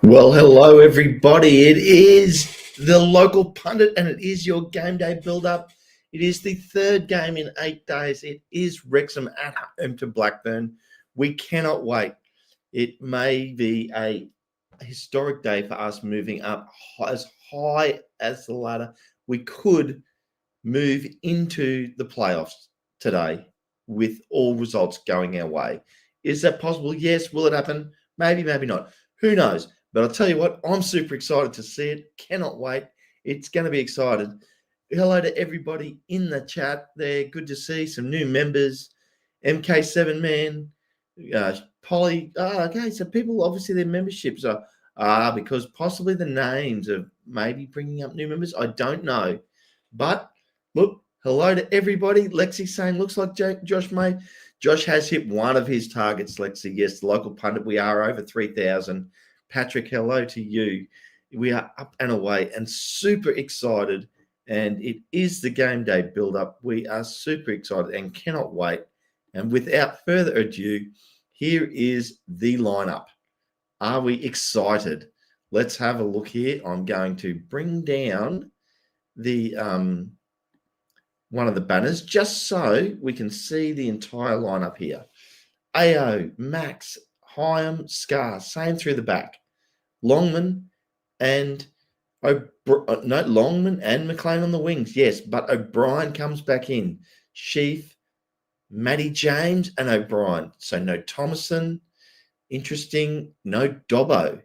Well, hello, everybody. It is the local pundit and it is your game day build-up. It is the third game in 8 days. It is Wrexham at home to Blackburn. We cannot wait. It may be a historic day for us moving up as high as the ladder. We could move into the playoffs today with all results going our way. Is that possible? Yes. Will it happen? Maybe, maybe not. Who knows? But I'll tell you what, I'm super excited to see it. Cannot wait. It's going to be exciting. Hello to everybody in the chat there. Good to see some new members. MK7 Man, Polly. Okay, so people, obviously their memberships are because possibly the names of maybe bringing up new members. I don't know. But look, hello to everybody. Lexi saying, looks like Josh May. Josh has hit one of his targets, Lexi. Yes, the local pundit. We are over 3,000. Patrick, hello to you. We are up and away and super excited. And it is the game day build-up. We are super excited and cannot wait. And without further ado, here is the lineup. Are we excited? Let's have a look here. I'm going to bring down the one of the banners just so we can see the entire lineup here. AO, Max, Hyam, Scar, same through the back. Longman and Longman and McLean on the wings, yes, but O'Brien comes back in. Sheaf, Matty James, and O'Brien. So no Thomason, interesting, no Dobbo.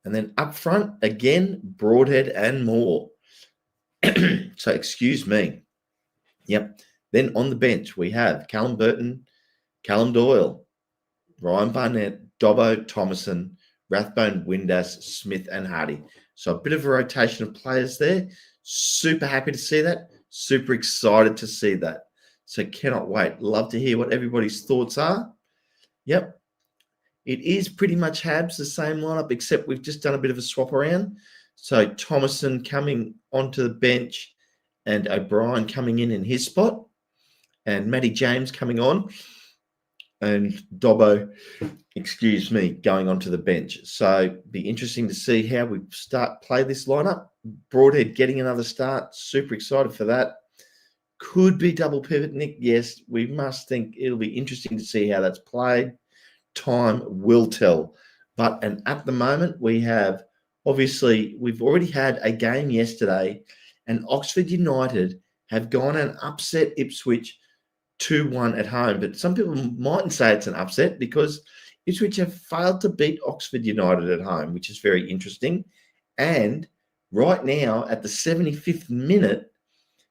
And then up front, again, Broadhead and Moore. So excuse me. Yep. Then on the bench, we have Callum Burton, Callum Doyle, Ryan Barnett, Dobbo, Thomason, Rathbone, Windass, Smith, and Hardy. So a bit of a rotation of players there. Super happy to see that. Super excited to see that. So cannot wait. Love to hear what everybody's thoughts are. Yep. It is pretty much Habs, the same lineup, except we've just done a bit of a swap around. So Thomason coming onto the bench and O'Brien coming in his spot and Matty James coming on and Dobbo, going onto the bench. So be interesting to see how we play this lineup. Broadhead getting another start. Super excited for that. Could be double pivot, Nick. Yes, we must think it'll be interesting to see how that's played. Time will tell. And at the moment, we have, obviously, we've already had a game yesterday and Oxford United have gone and upset Ipswich 2-1 at home. But some people mightn't say it's an upset because Ipswich have failed to beat Oxford United at home, which is very interesting. And right now, at the 75th minute,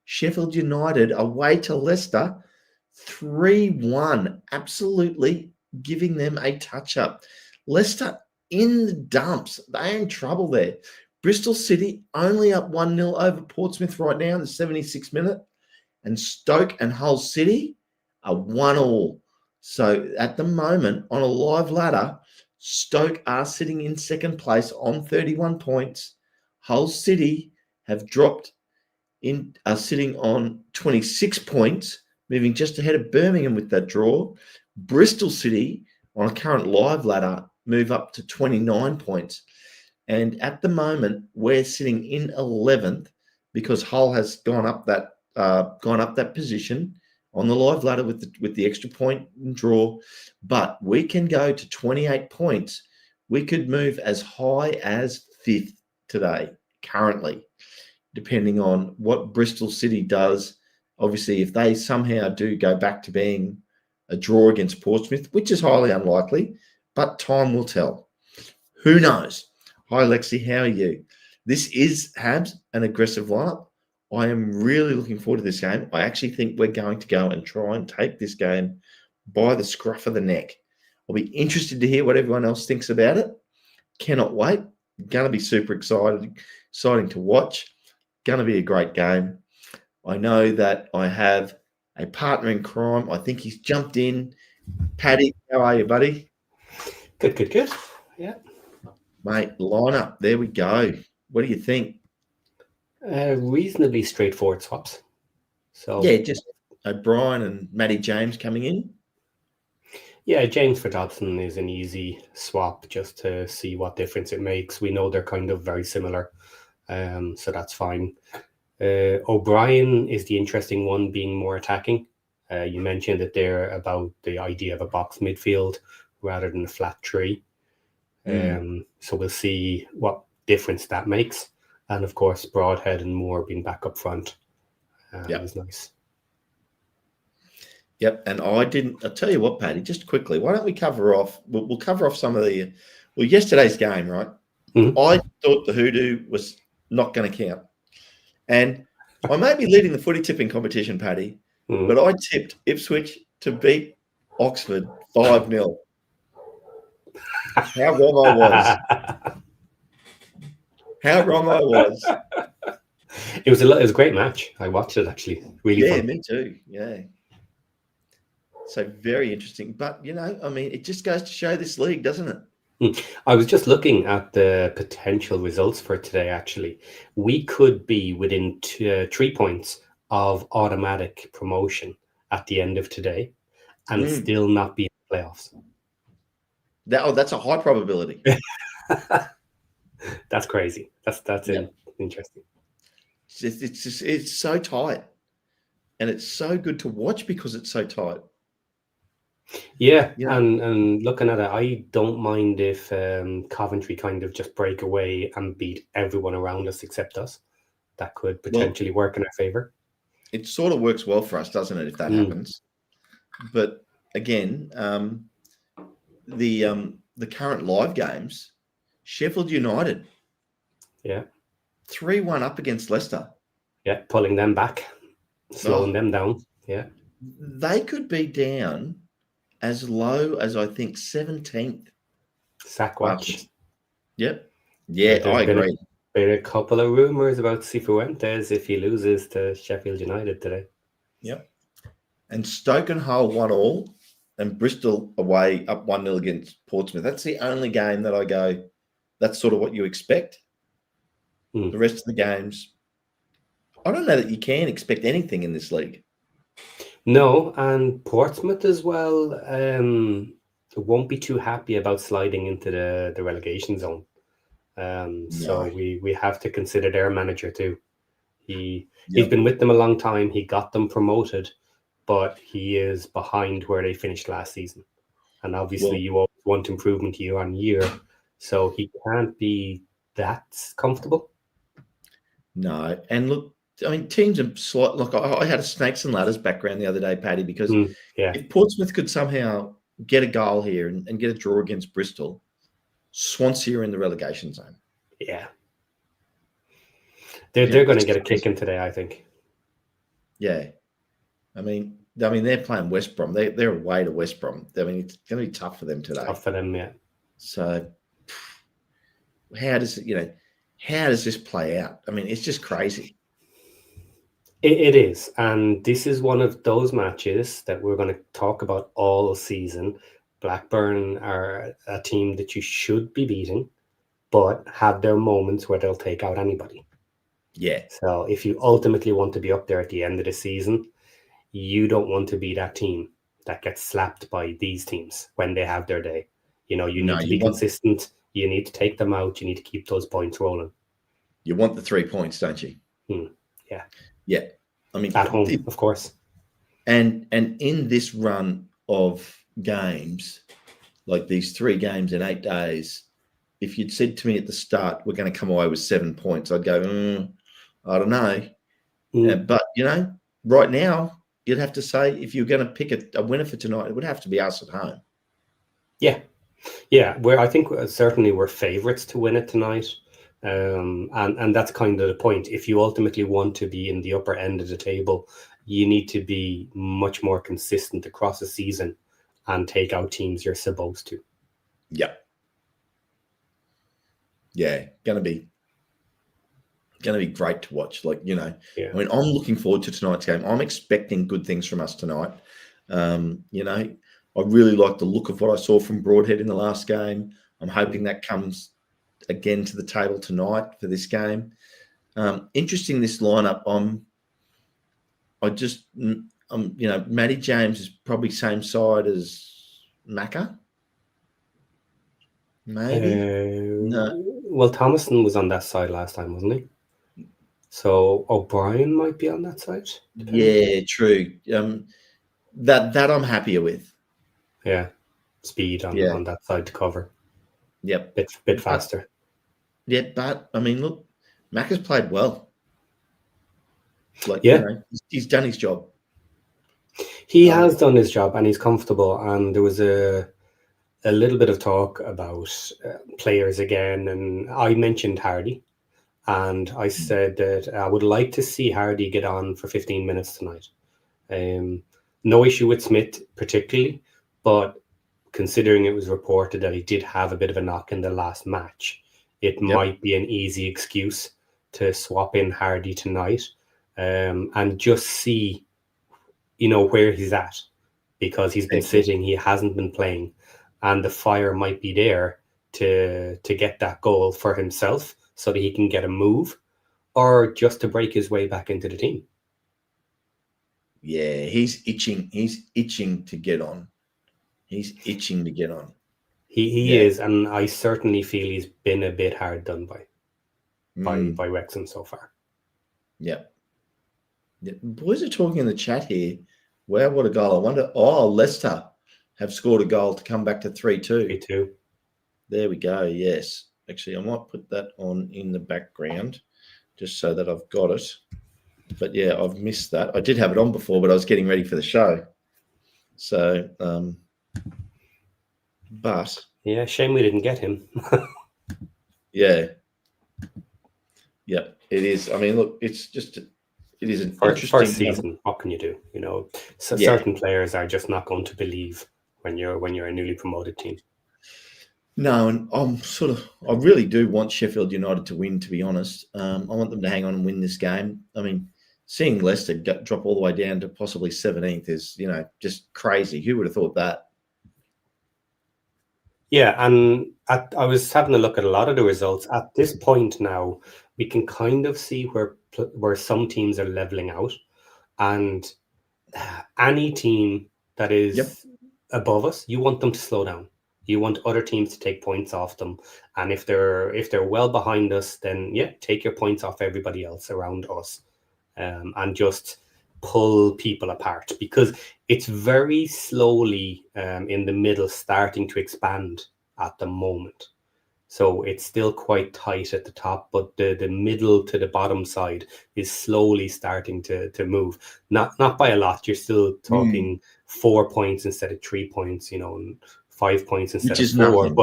Sheffield United away to Leicester, 3-1, absolutely giving them a touch-up. Leicester in the dumps. They're in trouble there. Bristol City only up 1-0 over Portsmouth right now in the 76th minute. And Stoke and Hull City are 1-1. So at the moment, on a live ladder, Stoke are sitting in second place on 31 points. Hull City have dropped in, are sitting on 26 points, moving just ahead of Birmingham with that draw. Bristol City, on a current live ladder, move up to 29 points. And at the moment, we're sitting in 11th because Hull has gone up that position on the live ladder with the extra point and draw. But we can go to 28 points. We could move as high as 5th today, currently, depending on what Bristol City does. Obviously, if they somehow do go back to being a draw against Portsmouth, which is highly unlikely, but time will tell. Who knows? Hi, Lexi. How are you? This is Habs, an aggressive lineup. I am really looking forward to this game. I actually think we're going to go and try and take this game by the scruff of the neck. I'll be interested to hear what everyone else thinks about it. Cannot wait. Going to be super exciting to watch. Going to be a great game. I know that I have a partner in crime. I think he's jumped in. Paddy, how are you, buddy? Good. Yeah. Mate, lineup. There we go. What do you think? Reasonably straightforward swaps. So yeah, just O'Brien and Matty James coming in. Yeah, James for Dobson is an easy swap just to see what difference it makes. We know they're kind of very similar, so that's fine. O'Brien is the interesting one, being more attacking. You mentioned it there about the idea of a box midfield rather than a flat three. So we'll see what difference that makes. And of course, Broadhead and Moore being back up front is nice. Yep. And I'll tell you what, Paddy, just quickly, why don't we cover off, we'll cover off some of yesterday's game, right? Mm-hmm. I thought the hoodoo was not going to count. And I may be leading the footy tipping competition, Paddy, but I tipped Ipswich to beat Oxford 5-0. How wrong I was. How wrong I was. It was a great match. I watched it, actually. Really fun. Me too. Yeah. So very interesting. But, I mean, it just goes to show this league, doesn't it? I was just looking at the potential results for today, actually. We could be within 3 points of automatic promotion at the end of today and still not be in the playoffs. That's a high probability. That's crazy. That's interesting. It's so tight. And it's so good to watch because it's so tight. Yeah, and looking at it, I don't mind if Coventry kind of just break away and beat everyone around us except us. That could potentially work in our favour. It sort of works well for us, doesn't it, if that happens? But again, the current live games, Sheffield United, 3-1 up against Leicester. Yeah, pulling them back, slowing them down. Yeah, they could be down as low as I think 17th. Sackwatch. Yep. Yeah, I agree. Been a couple of rumours about Cifuentes if he loses to Sheffield United today. Yep. And Stoke and Hull 1-1, and Bristol away up 1-0 against Portsmouth. That's the only game that I go, that's sort of what you expect. The rest of the games, I don't know that you can expect anything in this league. No, and Portsmouth as well won't be too happy about sliding into the relegation zone. So we have to consider their manager too. He's been with them a long time. He got them promoted, but he is behind where they finished last season. And obviously you always want improvement year on year. So he can't be that comfortable. No. And look, I mean, teams are slight. Look, I had a snakes and ladders background the other day, Paddy, because if Portsmouth could somehow get a goal here and get a draw against Bristol, Swansea are in the relegation zone. Yeah. They're going to get a kick in today, I think. Yeah. I mean, they're playing West Brom. They're away to West Brom. I mean, it's going to be tough for them today. Tough for them, yeah. So how does this play out? I mean, it's just crazy. It is. And this is one of those matches that we're going to talk about all season. Blackburn are a team that you should be beating, but have their moments where they'll take out anybody. Yeah. So if you ultimately want to be up there at the end of the season, you don't want to be that team that gets slapped by these teams when they have their day. You need to be consistent. You need to take them out. You need to keep those points rolling. You want the 3 points, don't you? Yeah. Yeah. I mean, at home, of course. And in this run of games, like these 3 games in 8 days, if you'd said to me at the start, we're going to come away with 7 points, I'd go, I don't know. But, right now, you'd have to say if you're going to pick a winner for tonight, it would have to be us at home. Yeah. Yeah. I think certainly we're favourites to win it tonight. And that's kind of the point. If you ultimately want to be in the upper end of the table, you need to be much more consistent across the season and take out teams you're supposed to. Yeah. Yeah. Going to be great to watch. I mean, I'm looking forward to tonight's game. I'm expecting good things from us tonight. I really like the look of what I saw from Broadhead in the last game. I'm hoping that comes again to the table tonight for this game. Interesting, this lineup. Matty James is probably same side as Macca? Maybe. No. Well, Thomason was on that side last time, wasn't he? So O'Brien might be on that side. Yeah, true. That I'm happier with. Yeah, speed on that side to cover. Yep, bit faster. But I mean, look, Mac has played well. He's done his job. He has done his job, and he's comfortable. And there was a little bit of talk about players again, and I mentioned Hardy. And I said that I would like to see Hardy get on for 15 minutes tonight. No issue with Smith particularly, but considering it was reported that he did have a bit of a knock in the last match, it might be an easy excuse to swap in Hardy tonight and just see, where he's at, because he's been sitting, he hasn't been playing, and the fire might be there to get that goal for himself, so that he can get a move, or just to break his way back into the team. Yeah, he's itching. He's itching to get on. He is, and I certainly feel he's been a bit hard done by Wrexham so far. Yeah. Boys are talking in the chat here. Wow, what a goal. I wonder, Leicester have scored a goal to come back to 3-2. 3-2. There we go, yes. Actually, I might put that on in the background just so that I've got it. But yeah, I've missed that. I did have it on before, but I was getting ready for the show. So, but yeah, shame we didn't get him. Yeah, it is. I mean, look, it is an interesting first season. What can you do? Certain players are just not going to believe when you're a newly promoted team. No, and I really do want Sheffield United to win, to be honest. I want them to hang on and win this game. I mean, seeing Leicester drop all the way down to possibly 17th is, just crazy. Who would have thought that? Yeah, and I was having a look at a lot of the results. At this point now, we can kind of see where some teams are leveling out. And any team that is above us, you want them to slow down. You want other teams to take points off them, and if they're well behind us, then take your points off everybody else around us, and just pull people apart, because it's very slowly in the middle starting to expand at the moment. So it's still quite tight at the top, but the middle to the bottom side is slowly starting to move. Not by a lot. You're still talking 4 points instead of 3 points, and 5 points instead of 4, nothing.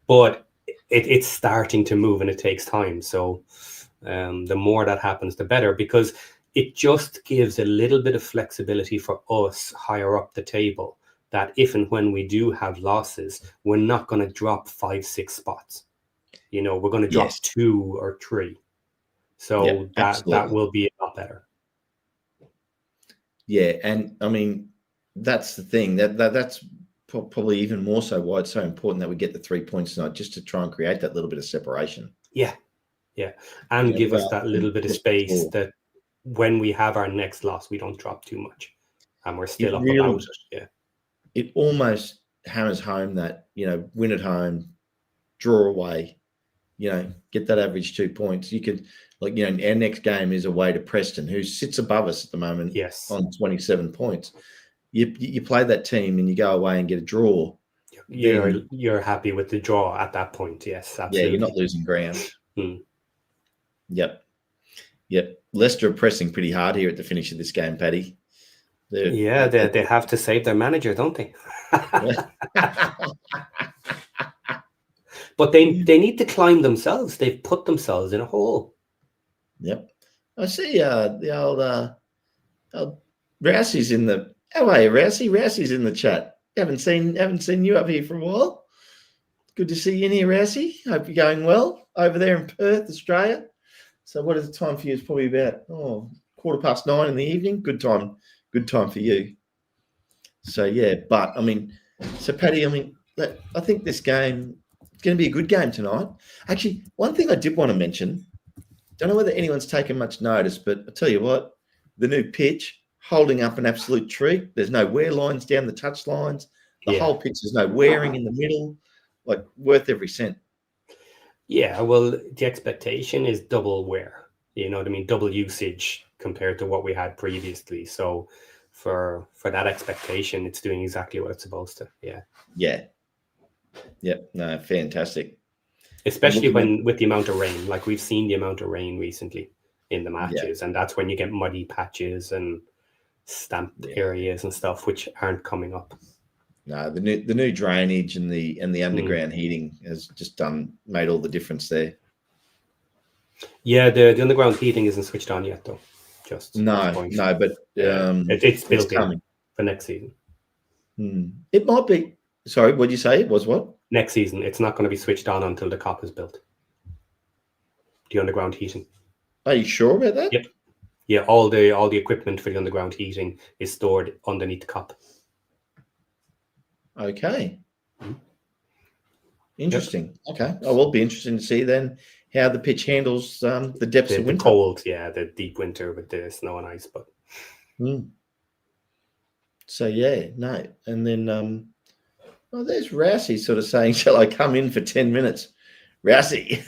but it's starting to move, and it takes time. So the more that happens, the better, because it just gives a little bit of flexibility for us higher up the table, that if and when we do have losses, we're not going to drop 5-6 spots. We're going to drop 2 or 3. So that will be a lot better. Yeah, and I mean, that's the thing. That's probably even more so why it's so important that we get the 3 points tonight, just to try and create that little bit of separation. Yeah. And give us that little bit of space that when we have our next loss, we don't drop too much, and we're still up about it. Yeah. It almost hammers home that, win at home, draw away, get that average 2 points. You could, our next game is away to Preston, who sits above us at the moment on 27 points. You play that team and you go away and get a draw. You're happy with the draw at that point. Yes, absolutely. Yeah, you're not losing ground. Yep. Leicester are pressing pretty hard here at the finish of this game, Paddy. They have to save their manager, don't they? But they need to climb themselves. They've put themselves in a hole. Yep. I see the old Rousey's in the... How are you, Rousey? Rousey's in the chat. Haven't seen you up here for a while. Good to see you in here, Rousey. Hope you're going well over there in Perth, Australia. So what is the time for you? It's probably about 9:15 in the evening. Good time for you. So but I mean, Paddy, I think this game is going to be a good game tonight. Actually, one thing I did want to mention, don't know whether anyone's taken much notice, but I tell you what, the new pitch holding up an absolute treat. There's no wear lines down the touch lines. The Yeah. whole pitch, there's no wearing in the middle, like worth every cent. Yeah, well, the expectation is double wear. You know what I mean? Double usage compared to what we had previously. So for that expectation, it's doing exactly what it's supposed to. Yeah. Yeah. Yep. No, fantastic. Especially when with the amount of rain, like we've seen the amount of rain recently in the matches, and that's when you get muddy patches and stamped areas and stuff which aren't coming up. No, the new drainage and the underground heating has just made all the difference there. Yeah, the underground heating isn't switched on yet, though. Just no, but it's built in for next season. It might be. Sorry, what did you say? It was what? Next season, it's not going to be switched on until the cop is built. The underground heating. Are you sure about that? Yep. Yeah, all the equipment for the underground heating is stored underneath the cop. Okay. Interesting. Yep. Okay. Oh, will be interesting to see then how the pitch handles the depths of winter. The cold, the deep winter with the snow and ice. But so no, and then there's Rousey sort of saying, "Shall I come in for 10 minutes?" Rousey,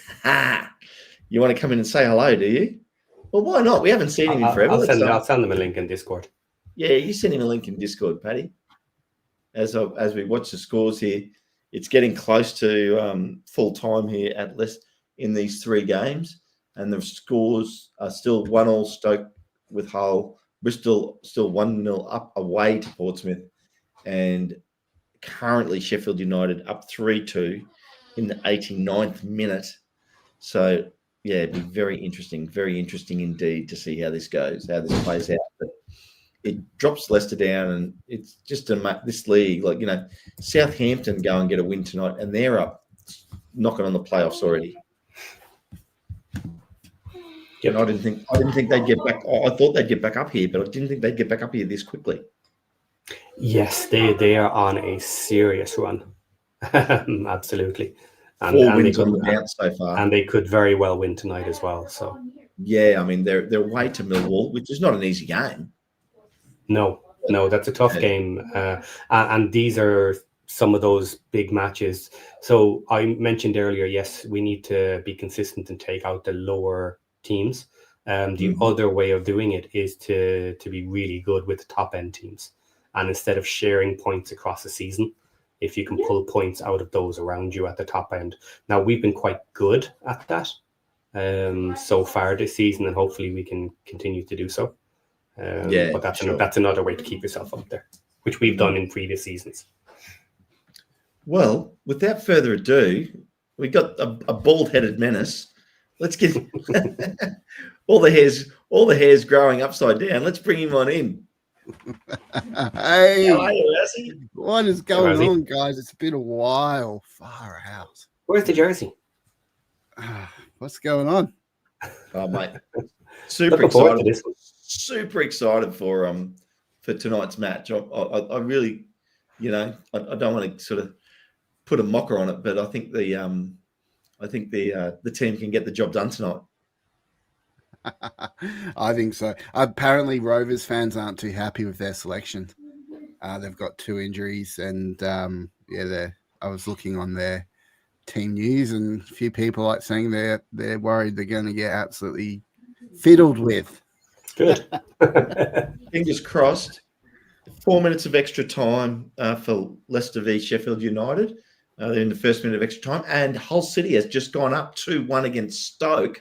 you want to come in and say hello, do you? Well, why not? We haven't seen him in forever. I'll send him a link in Discord. Yeah, you send him a link in Discord, Paddy. As we watch the scores here, it's getting close to full time here at least in these 3 games, and the scores are still 1-1 Stoke with Hull, Bristol still 1-0 up away to Portsmouth, and currently Sheffield United up 3-2 in the 89th minute. So it'd be very interesting indeed to see how this goes, how this plays out. But it drops Leicester down, and it's just this league, like, Southampton go and get a win tonight, and they're up knocking on the playoffs already. Yep. And I didn't think they'd get back. I thought they'd get back up here, but I didn't think they'd get back up here this quickly. Yes, they are on a serious run. Absolutely. And 4 wins on the bounce so far. And they could very well win tonight as well. So yeah, I mean they're away to Millwall, which is not an easy game. No, that's a tough game. And these are some of those big matches. So I mentioned earlier, yes, we need to be consistent and take out the lower teams. The other way of doing it is to be really good with the top end teams. And instead of sharing points across the season, if you can pull points out of those around you at the top end. Now, we've been quite good at that so far this season, and hopefully we can continue to do so. But that's another way to keep yourself up there, which we've done in previous seasons. Well, without further ado, we got a bald-headed menace. Let's get all the hairs growing upside down. Let's bring him on in. Hey, how are you, Lassie? What is going on, guys? It's been a while. Far out. Where's the jersey? What's going on? Oh, mate, super excited for tonight's match. I really, I don't want to sort of put a mocker on it, but I think the team can get the job done tonight. I think so. Apparently, Rovers fans aren't too happy with their selection. They've got 2 injuries, and I was looking on their team news, and a few people saying they're worried they're going to get absolutely fiddled with. Good. Fingers crossed. 4 minutes of extra time for Leicester v Sheffield United. They're in the first minute of extra time, and Hull City has just gone up 2-1 against Stoke.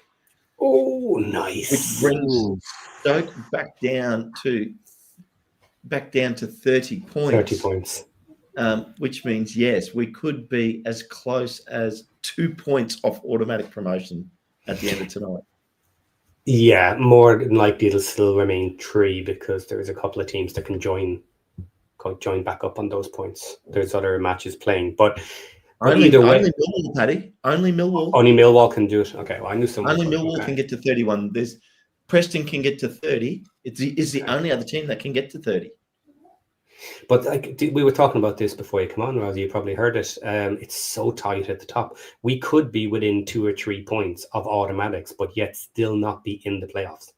Oh, nice! Which brings Stoke back down to 30 points. 30 points. Which means, yes, we could be as close as 2 points off automatic promotion at the end of tonight. Yeah, more than likely it'll still remain 3 because there's a couple of teams that can join back up on those points. There's other matches playing, but only Millwall, Paddy. Only Millwall. Only Millwall can do it. Okay, well, I knew someone. Only Millwall can get to 31. Preston can get to 30. It's the only other team that can get to 30. But we were talking about this before you come on, Rosie. You probably heard it. It's so tight at the top. We could be within 2 or 3 points of automatics, but yet still not be in the playoffs.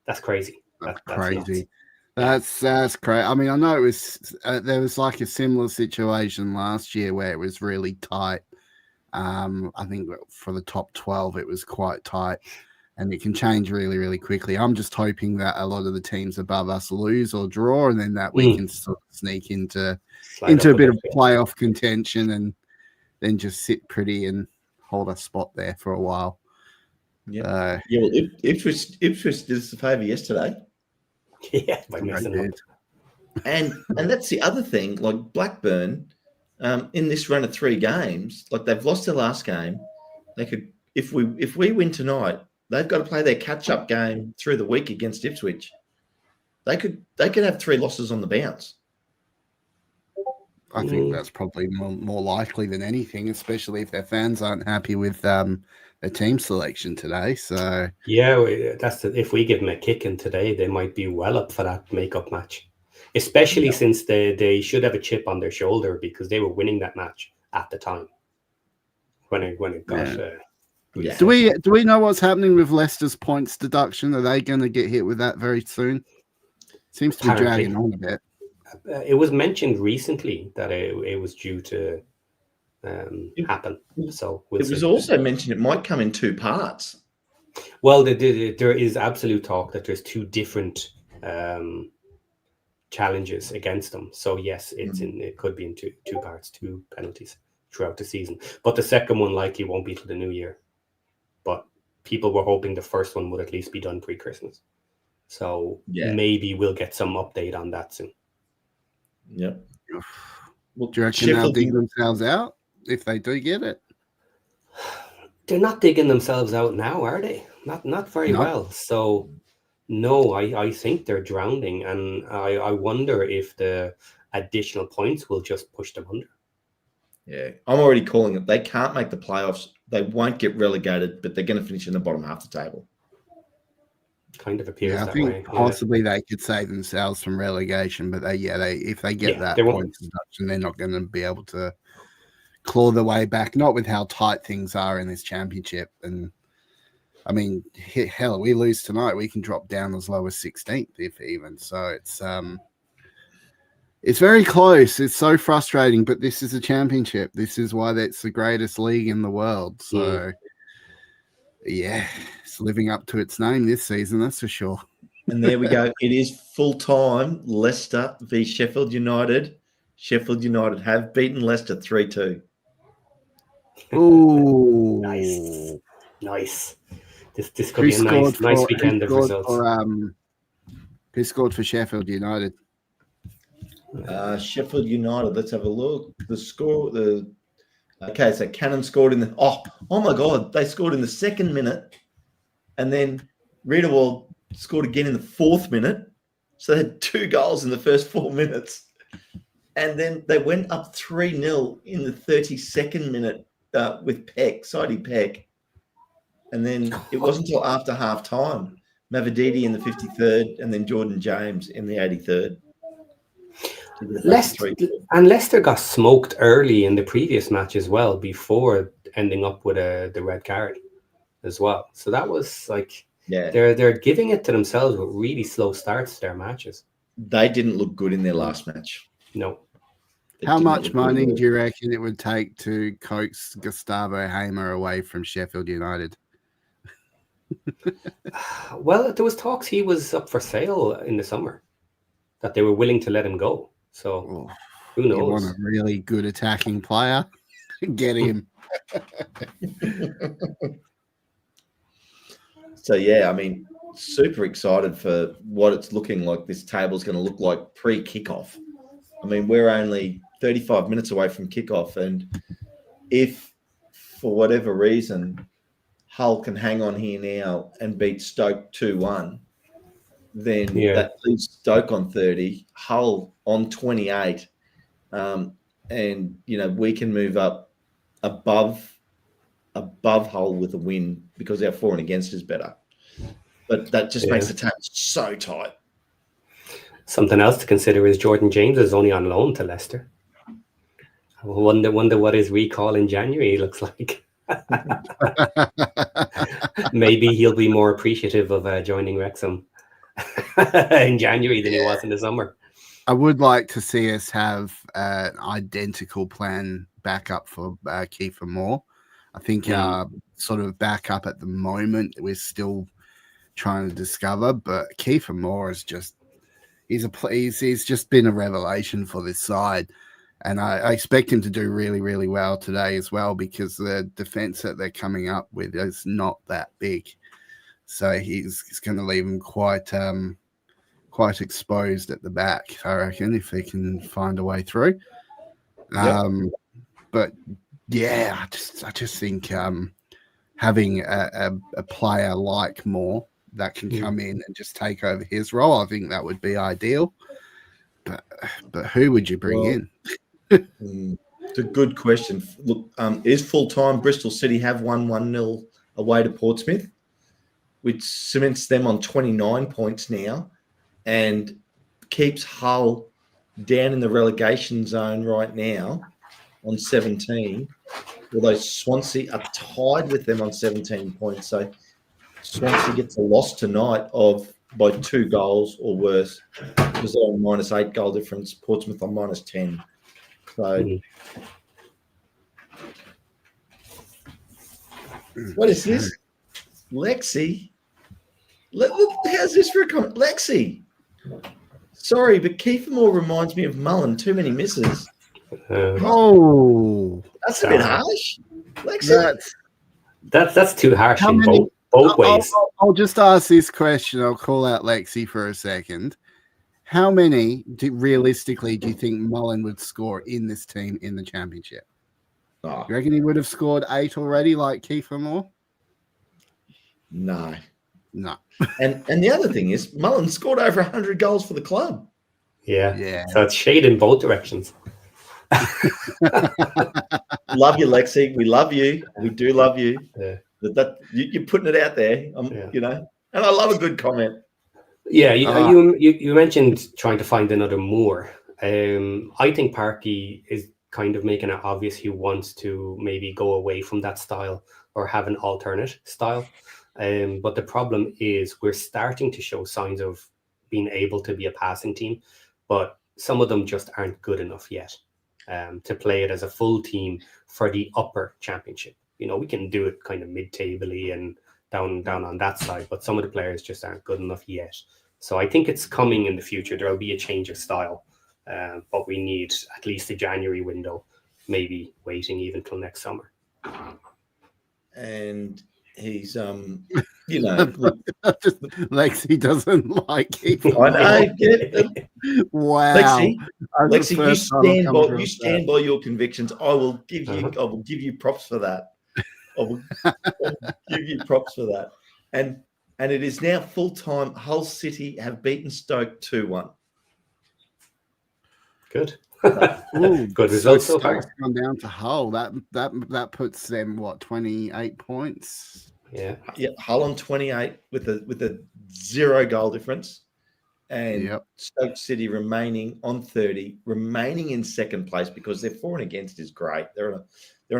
That's crazy. That's crazy. Nuts. That's great. I mean, I know it was there was like a similar situation last year where it was really tight. I think for the top 12, it was quite tight, and it can change really, really quickly. I'm just hoping that a lot of the teams above us lose or draw, and then that we can sort of sneak into a bit of playoff contention, and then just sit pretty and hold a spot there for a while. Yeah. Well, Ipswich did us a favour yesterday. Yeah, by messing up. And that's the other thing. Like Blackburn, in this run of 3 games, like they've lost their last game. They could, if we win tonight, they've got to play their catch-up game through the week against Ipswich. They could have 3 losses on the bounce. I think that's probably more likely than anything, especially if their fans aren't happy with the team selection today. So yeah, if we give them a kicking today, they might be well up for that makeup match, especially since they should have a chip on their shoulder because they were winning that match at the time when it got. Yeah. Do we know what's happening with Leicester's points deduction? Are they going to get hit with that very soon? Seems to be dragging on a bit. It was mentioned recently that it was due to happen. So it was also mentioned it might come in 2 parts. Well, there is absolute talk that there's 2 different challenges against them. So yes, it could be in two parts, 2 penalties throughout the season. But the second one likely won't be till the new year. But people were hoping the first one would at least be done pre-Christmas. So maybe we'll get some update on that soon. Yep. Well, do you reckon they'll dig themselves out if they do get it? They're not digging themselves out now, are they? Not very well. So no, I think they're drowning, and I wonder if the additional points will just push them under. Yeah, I'm already calling it. They can't make the playoffs. They won't get relegated, but they're going to finish in the bottom half the table. Kind of appears that way. I think possibly they could save themselves from relegation, but if they get that points deduction, they're not going to be able to claw their way back. Not with how tight things are in this championship. And I mean, hell, we lose tonight, we can drop down as low as 16th, if even. So it's very close. It's so frustrating, but this is a championship. This is why it's the greatest league in the world. So. Yeah, it's living up to its name this season, that's for sure. And there we go. It is full-time. Leicester v Sheffield United. Sheffield United have beaten Leicester 3-2. Ooh. Nice. This could be a nice weekend of results. Who scored for Sheffield United? Sheffield United, let's have a look. The score, okay, so Cannon scored in the oh my God, they scored in the 2nd minute, and then Riedewald scored again in the 4th minute. So they had 2 goals in the first 4 minutes, and then they went up 3-0 in the 32nd minute with Sidey Peck, and then it wasn't until after half time, Mavididi in the 53rd, and then Jordan James in the 83rd. Leicester got smoked early in the previous match as well before ending up with the red card as well. So that was like they're giving it to themselves with really slow starts to their matches. They didn't look good in their last match. No. How much money do you reckon it would take to coax Gustavo Hamer away from Sheffield United? Well, there was talks he was up for sale in the summer, that they were willing to let him go. So who knows? You want a really good attacking player? Get him. So, yeah, I mean, super excited for what it's looking like this table's going to look like pre-kickoff. I mean, we're only 35 minutes away from kickoff, and if for whatever reason Hull can hang on here now and beat Stoke 2-1, then that leaves Stoke on 30, Hull on 28, and we can move up above Hull with a win because our for and against is better. But that just makes the table so tight. Something else to consider is Jordan James is only on loan to Leicester. I wonder what his recall in January looks like. Maybe he'll be more appreciative of joining Wrexham in January than he was in the summer. I would like to see us have an identical plan backup for Kiefer Moore. I think sort of backup at the moment we're still trying to discover, but Kiefer Moore is just he's just been a revelation for this side, and I expect him to do really, really well today as well, because the defense that they're coming up with is not that big, so he's going to leave him quite exposed at the back, I reckon, if they can find a way through. But yeah, I just think having a player like Moore that can come in and just take over his role, I think that would be ideal. But who would you bring in? It's a good question. Look, is full-time Bristol City have won 1-0 away to Portsmouth, which cements them on 29 points now and keeps Hull down in the relegation zone right now on 17, although Swansea are tied with them on 17 points. So Swansea gets a loss tonight by 2 goals or worse, because they're on -8 goal difference, Portsmouth on -10. So what is this? Lexi? How's this for a comment? Lexi? Sorry, but Kiefer Moore reminds me of Mullen. Too many misses. That's a bit harsh. Lexi? That's too harsh in both ways. I'll just ask this question. I'll call out Lexi for a second. How many, realistically, do you think Mullen would score in this team in the championship? Oh. You reckon he would have scored 8 already, like Kiefer Moore? No. And the other thing is, Mullen scored over 100 goals for the club. Yeah. So it's shade in both directions. Love you, Lexi. We love you. We do love you. Yeah. You're putting it out there, you know. And I love a good comment. Yeah, you mentioned trying to find another Moore. I think Parky is kind of making it obvious he wants to maybe go away from that style or have an alternate style. But the problem is we're starting to show signs of being able to be a passing team, but some of them just aren't good enough yet to play it as a full team for the upper championship. You know, we can do it kind of mid-table-y and down on that side, but some of the players just aren't good enough yet. So I think it's coming in the future. There'll be a change of style, but we need at least a January window, maybe waiting even till next summer. And he's, Lexi doesn't like it. I know. Wow. Lexi, you stand by your convictions. I will give you props for that. I'll give you props for that. And it is now full-time. Hull City have beaten Stoke 2-1. Good. Ooh, good results so Stoke's far. gone down to Hull. That puts them 28 points. Yeah, Hull on 28 with a 0 goal difference, and Stoke City remaining on 30, remaining in second place because their for and against is great. They're on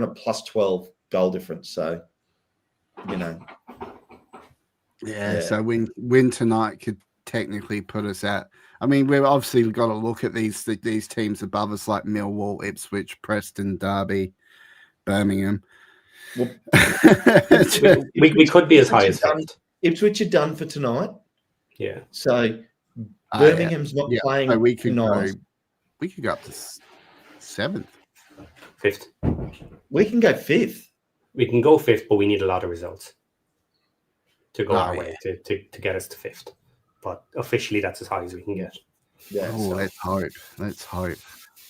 a +12 goal difference. So, you know. Yeah. So win tonight could technically put us at. I mean, we've obviously got to look at these teams above us, like Millwall, Ipswich, Preston, Derby, Birmingham. Well, we could be as high as fifth. Ipswich are done for tonight. Yeah. So Birmingham's not playing. So we could go up to 7th. 5th. We can go 5th. We can go 5th, but we need a lot of results to go our way to get us to 5th. But officially, that's as high as we can get. Yeah. Oh, let's hope.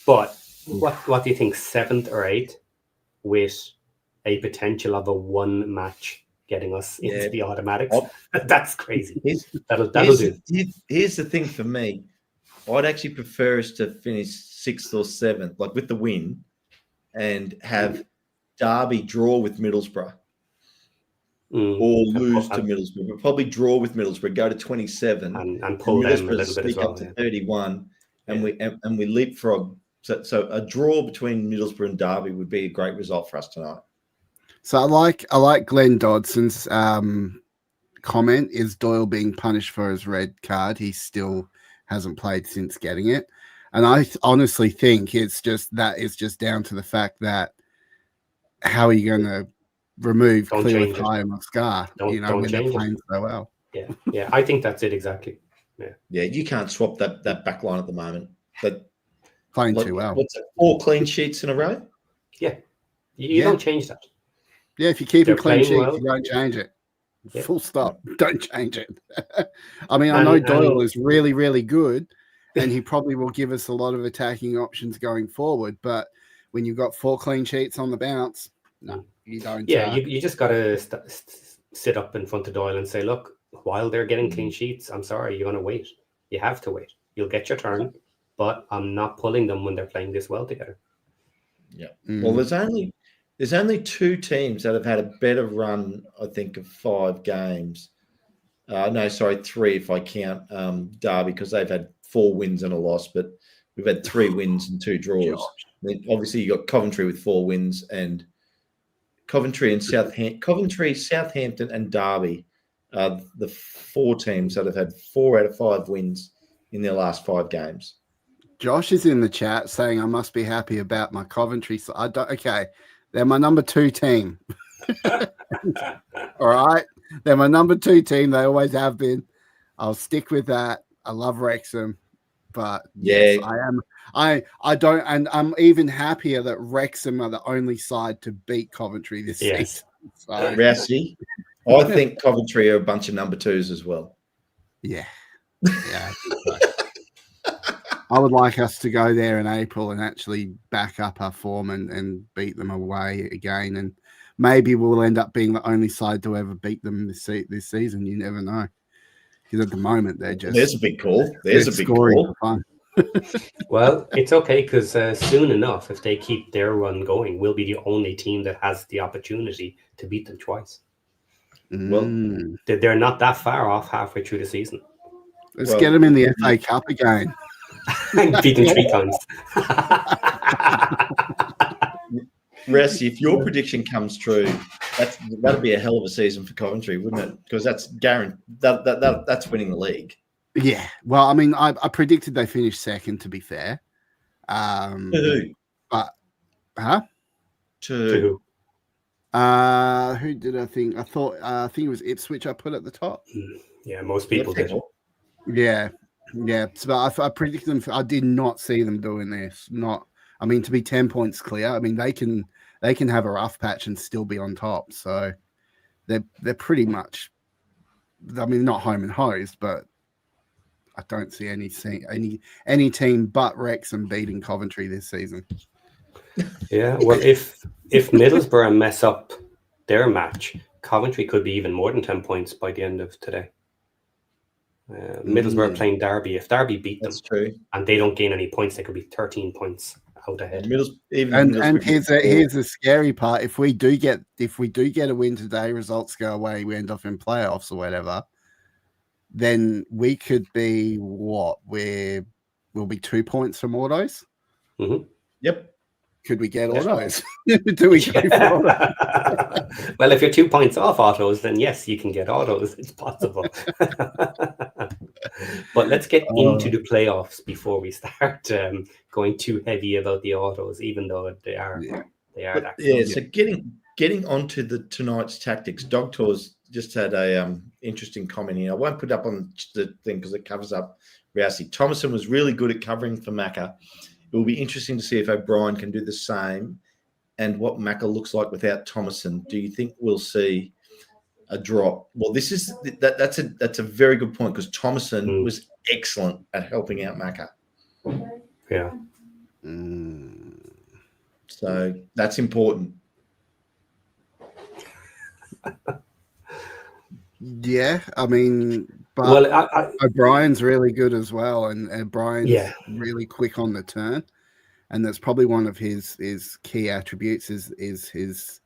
But what do you think, 7th or 8th, with a potential of a 1 match getting us into the automatics? That's crazy. That'll do. Here's the thing for me. I'd actually prefer us to finish 6th or 7th, like with the win, and have Derby draw with Middlesbrough. Or lose to Middlesbrough, but probably draw with Middlesbrough, go to 27 and pull them a little bit as well. Up to 31, and we leapfrog. So a draw between Middlesbrough and Derby would be a great result for us tonight. So I like Glenn Dodson's comment, is Doyle being punished for his red card? He still hasn't played since getting it. And I honestly think it's just down to the fact that how are you going to remove Clearwath High and Scar, when they're playing so well? Yeah, I think that's it exactly. Yeah, you can't swap that back line at the moment. But playing too well. What's it, 4 clean sheets in a row? Yeah. You don't change that. Yeah, if you keep a clean sheet, well, you don't change it. Yeah. Full stop. Don't change it. I mean, I know Doyle is really, really good, and he probably will give us a lot of attacking options going forward. But when you've got 4 clean sheets on the bounce, no, you don't. Yeah, you just got to sit up in front of Doyle and say, look, while they're getting clean sheets, I'm sorry, you're going to wait. You have to wait. You'll get your turn, but I'm not pulling them when they're playing this well together. Yeah. Well, there's only 2 teams that have had a better run, I think, of 5 games. 3 if I count Derby, because they've had 4 wins and a loss, but we've had 3 wins and 2 draws. Obviously, you got Coventry with 4 wins, and Coventry, Southampton, and Derby are the 4 teams that have had 4 out of 5 wins in their last 5 games. Josh is in the chat saying I must be happy about my Coventry. So okay, they're my number 2 team. All right, they're my number 2 team. They always have been. I'll stick with that. I love Wrexham, but yes, I am. I don't, and I'm even happier that Wrexham are the only side to beat Coventry this season. So. Rousey, I think Coventry are a bunch of number 2s as well. Yeah. I would like us to go there in April and actually back up our form and beat them away again. And maybe we'll end up being the only side to ever beat them this season. You never know. Because at the moment, they're just... There's a big call. There's a big call. Well, it's okay, because soon enough, if they keep their run going, we'll be the only team that has the opportunity to beat them twice. Well, they're not that far off halfway through the season. Let's get them in the FA Cup again. And beat them 3 times. Resi, if your prediction comes true, that'd be a hell of a season for Coventry, wouldn't it? Because that's guaranteed. That's winning the league. Yeah. Well, I mean, I predicted they finished second. To be fair, who? But To who did I think? I think it was Ipswich. I put at the top. Yeah, most people did. Yeah. So I predicted them. I did not see them doing this. To be 10 points clear. I mean, they can have a rough patch and still be on top. So they're pretty much. I mean, not home and hosed, but I don't see any team but Wrexham beating Coventry this season. Yeah, well, if Middlesbrough mess up their match, Coventry could be even more than 10 points by the end of today. Middlesbrough playing Derby. If Derby beat them and they don't gain any points, they could be 13 points out ahead. And here's the scary part: if we do get a win today, results go away, we end up in playoffs or whatever, then we could be we'll be 2 points from autos. Mm-hmm. Yep. Could we get autos? Do we go for autos? Well, if you're 2 points off autos, then yes, you can get autos. It's possible. But let's get into the playoffs before we start going too heavy about the autos, even though they are. So getting onto tonight's tactics, Dog Tours just had a interesting comment here. I won't put it up on the thing because it covers up Rousey. Thomason was really good at covering for Macca. It will be interesting to see if O'Brien can do the same and what Macca looks like without Thomason. Do you think we'll see a drop? Well, that's a very good point, because Thomason was excellent at helping out Macca. Yeah. So that's important. Yeah, I mean, but O'Brien's really good as well, and O'Brien's really quick on the turn, and that's probably one of his key attributes is his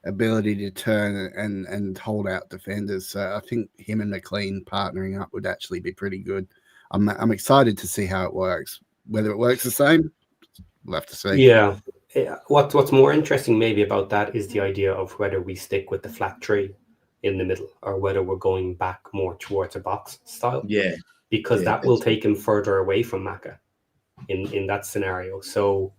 ability to turn and hold out defenders. So I think him and McLean partnering up would actually be pretty good. I'm excited to see how it works. Whether it works the same, we'll have to see. Yeah. What's more interesting maybe about that is the idea of whether we stick with the flat 3 in the middle, or whether we're going back more towards a box style. Yeah. Because Yeah, that will take him further away from Maka in that scenario. So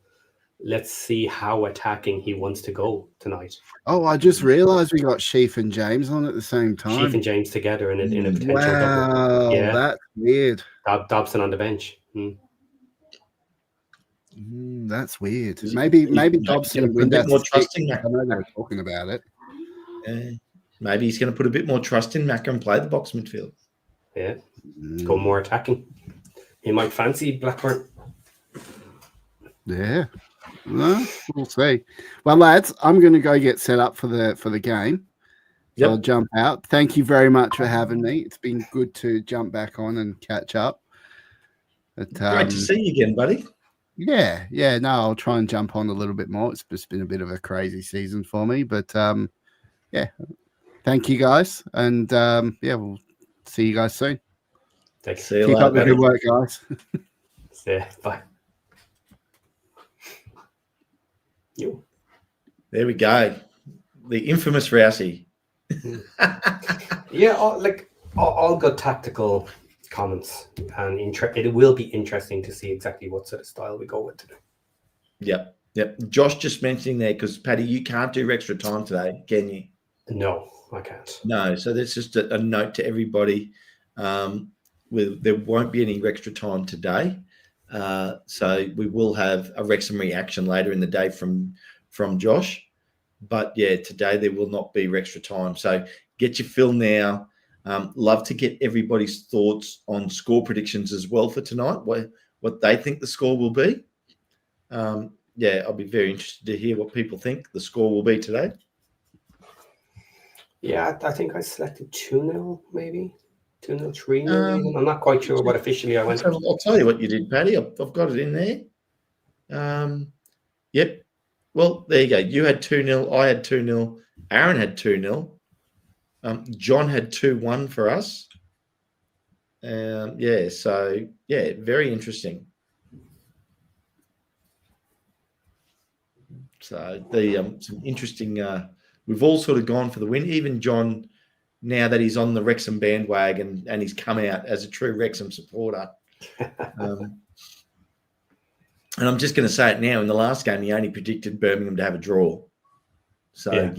let's see how attacking he wants to go tonight. Oh, I just realised we got Sheaf and James on at the same time. Sheaf and James together in a potential double. Wow, Yeah. that's weird. Dobson on the bench. That's weird. Is Maybe he Dobson gonna and put a bit Windass. more trust in I Maka? know they were talking about it. Maybe he's going to put a bit more trust in Maka and play the box midfield. Yeah, go more attacking. He might fancy Blackburn. Yeah, no, we'll see. Well, lads, I'm going to go get set up for the game. So I'll jump out. Thank you very much for having me. It's been good to jump back on and catch up. But, Great to see you again, buddy. Yeah. No, I'll try and jump on a little bit more. It's just been a bit of a crazy season for me, but yeah. Thank you guys, and we'll see you guys soon. See you Keep later, up the buddy. good work, guys. Yeah, bye. You. There we go. The infamous Rousey. Yeah, all good tactical comments, and it will be interesting to see exactly what sort of style we go with today. Yep. Josh just mentioning there, because Paddy, you can't do extra time today, can you? No, I can't. No, so that's just a note to everybody. There won't be any extra time today. So we will have a Wrexham reaction later in the day from Josh. But yeah, today there will not be extra time. So get your fill now. Love to get everybody's thoughts on score predictions as well for tonight, what they think the score will be. I'll be very interested to hear what people think the score will be today. Yeah, I think I selected 2-0, maybe 2-0, 3-0. I'm not quite sure what officially I went. I'll tell you what you did, Paddy. I've got it in there. Yep. Well, there you go. You had 2-0. I had 2-0. Aaron had 2-0. John had 2-1 for us. So very interesting. So some interesting. We've all sort of gone for the win. Even John, now that he's on the Wrexham bandwagon and he's come out as a true Wrexham supporter. And I'm just going to say it now. In the last game, he only predicted Birmingham to have a draw. So,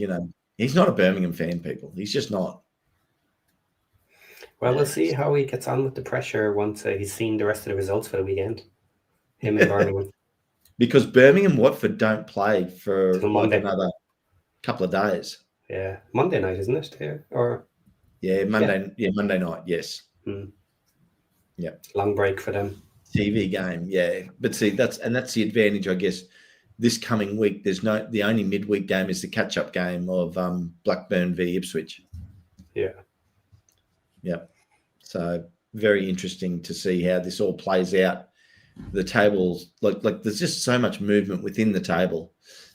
he's not a Birmingham fan, people. He's just not. Well, we'll see how he gets on with the pressure once he's seen the rest of the results for the weekend. Him and Birmingham. Because Birmingham Watford don't play for Monday. Another couple of days. Yeah, Monday night, isn't it? Monday night, yes. Yeah. Long break for them. TV game, yeah. But see, that's the advantage, I guess. This coming week, the only midweek game is the catch-up game of Blackburn v Ipswich. Yeah. Yeah. So very interesting to see how this all plays out. The tables, like there's just so much movement within the table,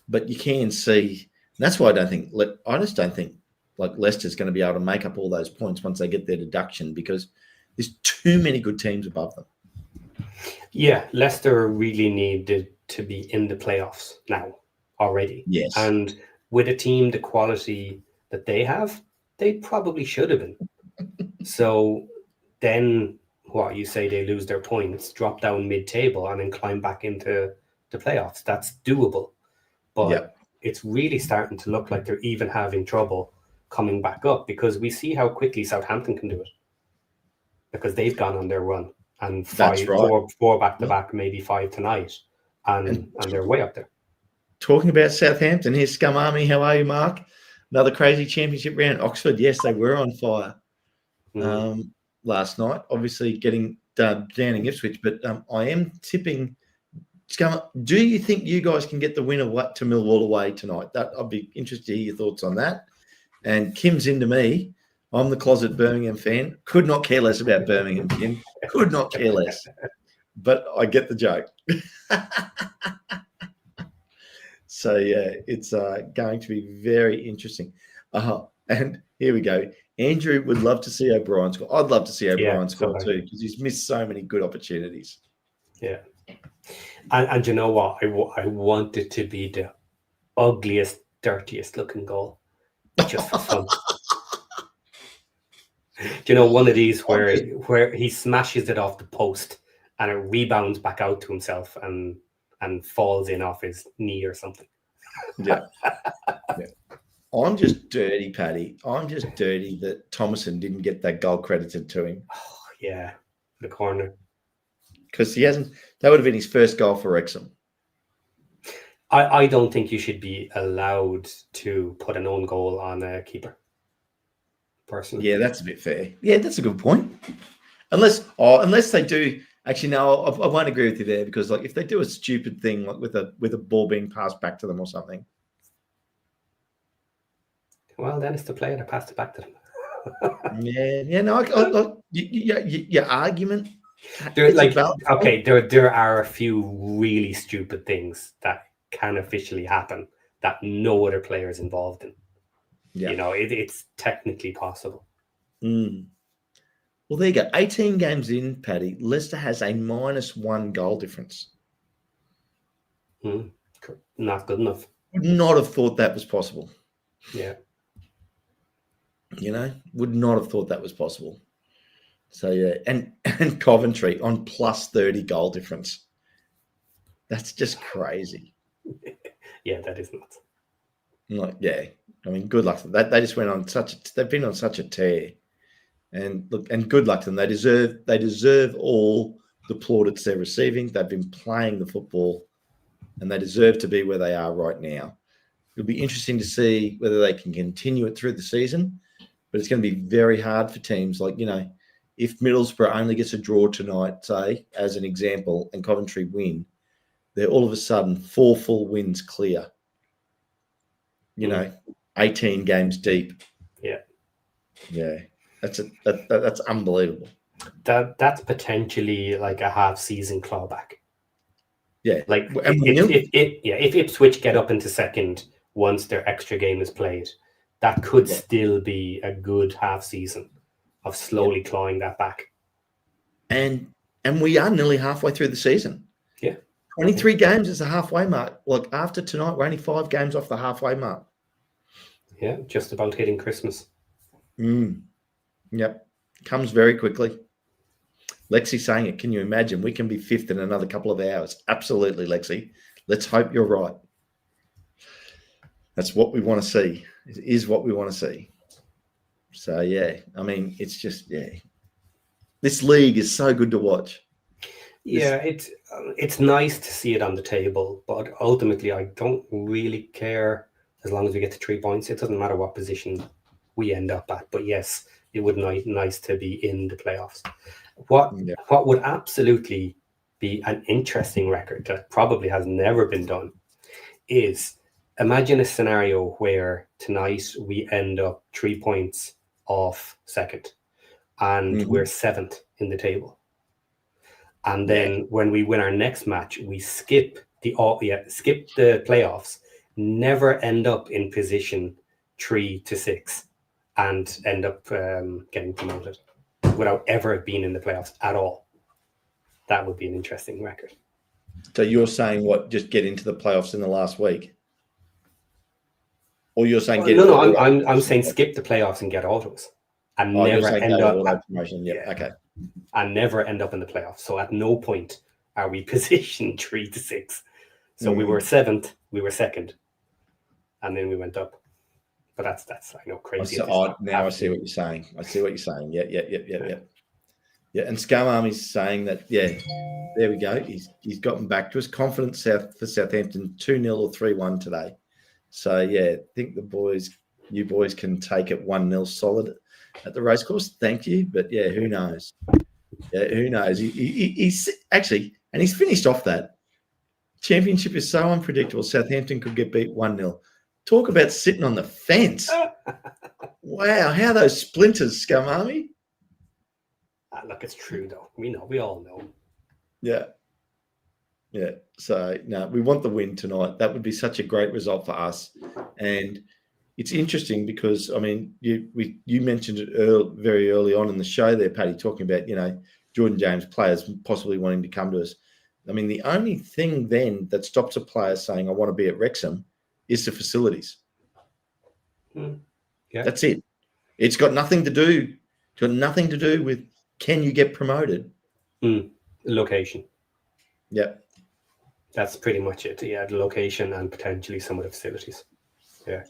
but you can see. That's why I just don't think like Leicester's going to be able to make up all those points once they get their deduction, because there's too many good teams above them. Yeah, Leicester really needed to be in the playoffs now already. Yes. And with a team the quality that they have, they probably should have been. So then what you say, they lose their points, drop down mid-table, and then climb back into the playoffs. That's doable. But it's really starting to look like they're even having trouble coming back up, because we see how quickly Southampton can do it, because they've gone on their run and four back-to-back, maybe 5 tonight, and they're way up there. Talking about Southampton, here's Scum Army. How are you, Mark? Another crazy championship round. Oxford, yes, they were on fire last night, obviously getting downing Ipswich, but I am tipping. Scum, do you think you guys can get the winner to Millwall away tonight? I'd be interested to hear your thoughts on that. And Kim's into me. I'm the closet Birmingham fan. Could not care less about Birmingham, Kim. Could not care less. But I get the joke. So, yeah, it's going to be very interesting. And here we go. Andrew would love to see O'Brien score. I'd love to see O'Brien score too, because he's missed so many good opportunities. Yeah. And you know what? I want it to be the ugliest, dirtiest looking goal. Just for fun. you know, one of these I'm where just- where he smashes it off the post and it rebounds back out to himself and falls in off his knee or something. Yeah. Yeah. I'm just dirty, Paddy. I'm just dirty that Thomason didn't get that goal credited to him Oh, yeah, the corner. because he hasn't. That would have been his first goal for Wrexham. I don't think you should be allowed to put an own goal on a keeper. Personally, Yeah, that's a bit fair. Yeah, that's a good point. Unless they do. Actually, no, I won't agree with you there because, like, if they do a stupid thing like with a ball being passed back to them or something. well, then it's the player that passed it back to them. Yeah. No, your argument. There, it's a like, valid point. okay, there are a few really stupid things that can officially happen that no other player is involved in. Yeah. You know, it's technically possible. Mm. Well, there you go. 18 games in, Paddy. Leicester has a -1 goal difference. Not good enough. Would not have thought that was possible. Yeah. You know, would not have thought that was possible. So yeah, and Coventry on +30 goal difference. That's just crazy. Yeah, that is nuts. Like, yeah, I mean, good luck to them. They just went on they've been on such a tear. And look, and good luck to them. They deserve all the plaudits they're receiving. They've been playing the football and they deserve to be where they are right now. It'll be interesting to see whether they can continue it through the season, but it's going to be very hard for teams like, you know, if Middlesbrough only gets a draw tonight, say, as an example, and Coventry win, they're all of a sudden 4 full wins clear. You know, 18 games deep. Yeah. Yeah. That's unbelievable. That's potentially like a half-season clawback. Yeah. Like And if Ipswich get up into second once their extra game is played, that could still be a good half season of slowly clawing that back. And we are nearly halfway through the season. Yeah. 23 games is the halfway mark. Like after tonight, we're only 5 games off the halfway mark. Yeah, just about hitting Christmas. Yep. Comes very quickly. Lexi saying it. Can you imagine? We can be 5th in another couple of hours. Absolutely, Lexi. Let's hope you're right. That's what we want to see. It is what we want to see. So, yeah. I mean, it's just, yeah. This league is so good to watch. Yeah, it's nice to see it on the table, but ultimately I don't really care as long as we get to 3 points. It doesn't matter what position we end up at. But yes, it would be nice to be in the playoffs. What would absolutely be an interesting record that probably has never been done is imagine a scenario where tonight we end up 3 points off second and we're 7th in the table. And then when we win our next match, we skip the playoffs, never end up in position 3 to 6 and end up getting promoted without ever being in the playoffs at all. That would be an interesting record. So you're saying what? Just get into the playoffs in the last week, or you're saying I'm saying skip the playoffs and get autos, and never end up promotion. Yeah, okay, and never end up in the playoffs. So at no point are we positioned 3 to 6. So we were 7th, we were 2nd, and then we went up. But that's I know crazy. Now I see what you're saying. Yeah. And Scum Army's saying that. Yeah, there we go. He's gotten back to us. Confident for Southampton 2-0 or 3-1 today. So yeah, I think you boys can take it 1-0 solid at the racecourse. Thank you. But yeah, who knows? Yeah, who knows? He's actually, and he's finished off that. Championship is so unpredictable. Southampton could get beat 1-0. Talk about sitting on the fence. Wow, how those splinters, Scum Army. Look, it's true, though. We all know. Yeah. So, no, we want the win tonight. That would be such a great result for us. And it's interesting because, I mean, you mentioned it very early on in the show there, Paddy, talking about, you know, Jordan James players possibly wanting to come to us. I mean, the only thing then that stops a player saying, I want to be at Wrexham is the facilities. Yeah. That's it. It's got nothing to do It's got nothing to do with can you get promoted. Location. Yeah. That's pretty much it. Yeah, the location and potentially some of the facilities. Yeah.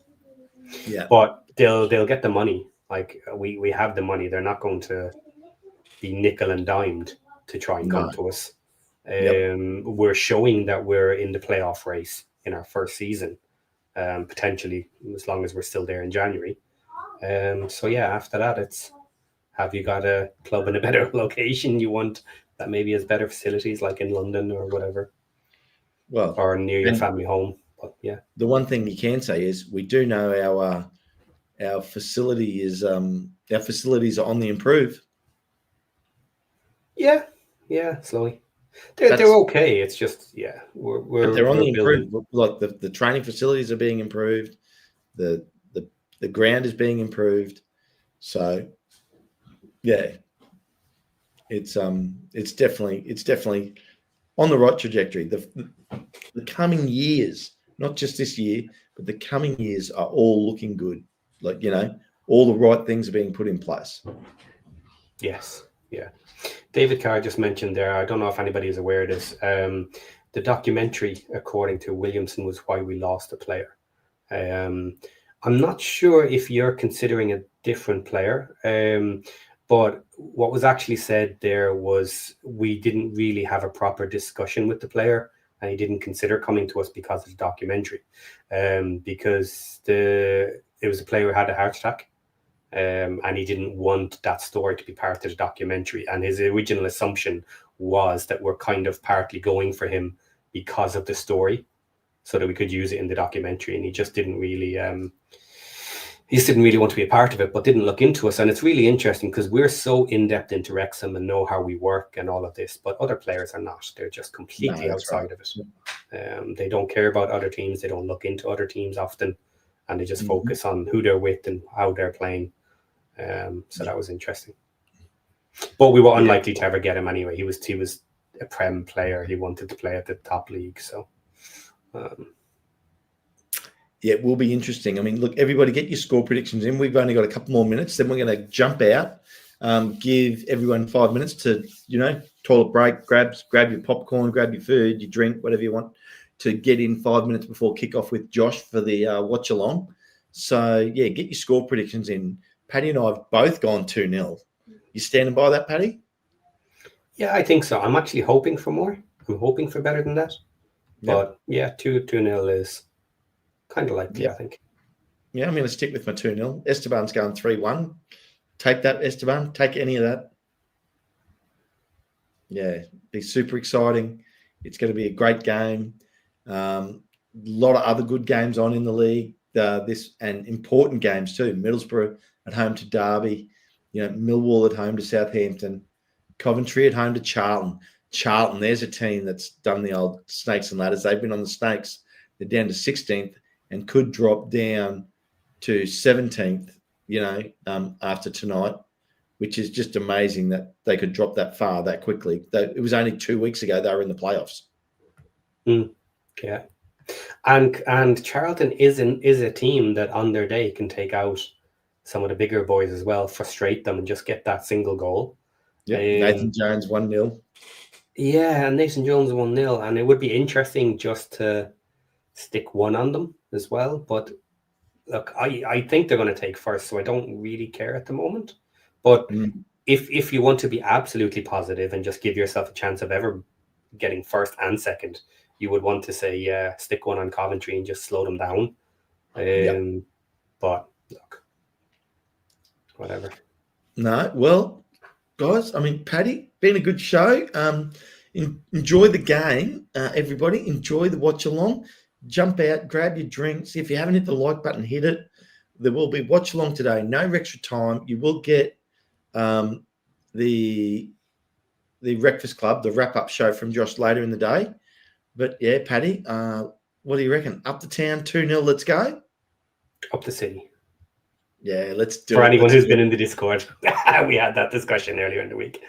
Yeah. But they'll get the money. Like we have the money. They're not going to be nickel and dimed to try and come to us. We're showing that we're in the playoff race in our first season, potentially as long as we're still there in January. So yeah, after that, it's have you got a club in a better location you want that maybe has better facilities like in London or whatever, Well, or near your family home. But yeah, the one thing you can say is we do know our facility is our facilities are on the improve. Yeah, slowly. They're okay. It's just they're on the improve. Like the training facilities are being improved, the ground is being improved. So yeah, it's definitely on the right trajectory. The coming years, not just this year, but the coming years are all looking good. Like, all the right things are being put in place. Yes. Yeah. David Carr just mentioned there, I don't know if anybody is aware of this, the documentary, according to Williamson, was why we lost a player. I'm not sure if you're considering a different player, but what was actually said there was we didn't really have a proper discussion with the player, and he didn't consider coming to us because of the documentary, because it was a player who had a heart attack. And he didn't want that story to be part of the documentary. And his original assumption was that we're kind of partly going for him because of the story, so that we could use it in the documentary. And he just didn't really, want to be a part of it, but didn't look into us. And it's really interesting because we're so in depth into Wrexham and know how we work and all of this, but other players are not. They're just completely outside of it. They don't care about other teams. They don't look into other teams often, and they just focus on who they're with and how they're playing. So that was interesting, but we were unlikely to ever get him anyway. He was a Prem player. He wanted to play at the top league, so it will be interesting. I mean, look, everybody, get your score predictions in. We've only got a couple more minutes, then we're going to jump out. Give everyone 5 minutes to toilet break, grab your popcorn, grab your food, your drink, whatever you want, to get in 5 minutes before kickoff with Josh for the watch along. So yeah, get your score predictions in. Paddy and I have both gone 2-0. You standing by that, Paddy? Yeah, I think so. I'm actually hoping for more. I'm hoping for better than that. Yep. But yeah, 2-0 is kind of likely, I think. Yeah, I'm going to stick with my 2-0. Esteban's going 3-1. Take that, Esteban. Take any of that. Yeah, be super exciting. It's going to be a great game. A lot of other good games on in the league. And important games too. Middlesbrough at home to Derby, Millwall at home to Southampton, Coventry at home to Charlton. Charlton, there's a team that's done the old snakes and ladders. They've been on the snakes. They're down to 16th and could drop down to 17th, after tonight, which is just amazing that they could drop that far that quickly. It was only 2 weeks ago they were in the playoffs. Yeah. And Charlton is a team that on their day can take out some of the bigger boys as well, frustrate them and just get that single goal. Yeah, Nathan Jones 1-0. Yeah, and Nathan Jones 1-0. And it would be interesting just to stick one on them as well. But look, I think they're going to take first, so I don't really care at the moment. But if you want to be absolutely positive and just give yourself a chance of ever getting first and second, you would want to say, stick one on Coventry and just slow them down. But look, whatever. No, well, guys, I mean, Paddy, been a good show. Enjoy the game, everybody. Enjoy the watch along. Jump out, grab your drinks. If you haven't hit the like button, hit it. There will be watch along today. No extra time. You will get the Breakfast Club, the wrap up show from Josh later in the day. But yeah, Paddy, what do you reckon? Up the town, 2-0. Let's go. Up the city. Yeah, let's do it. For anyone who's been in the Discord, we had that discussion earlier in the week.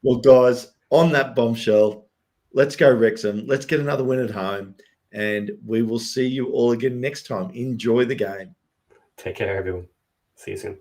Well, guys, on that bombshell, let's go Wrexham. Let's get another win at home, and we will see you all again next time. Enjoy the game. Take care, everyone. See you soon.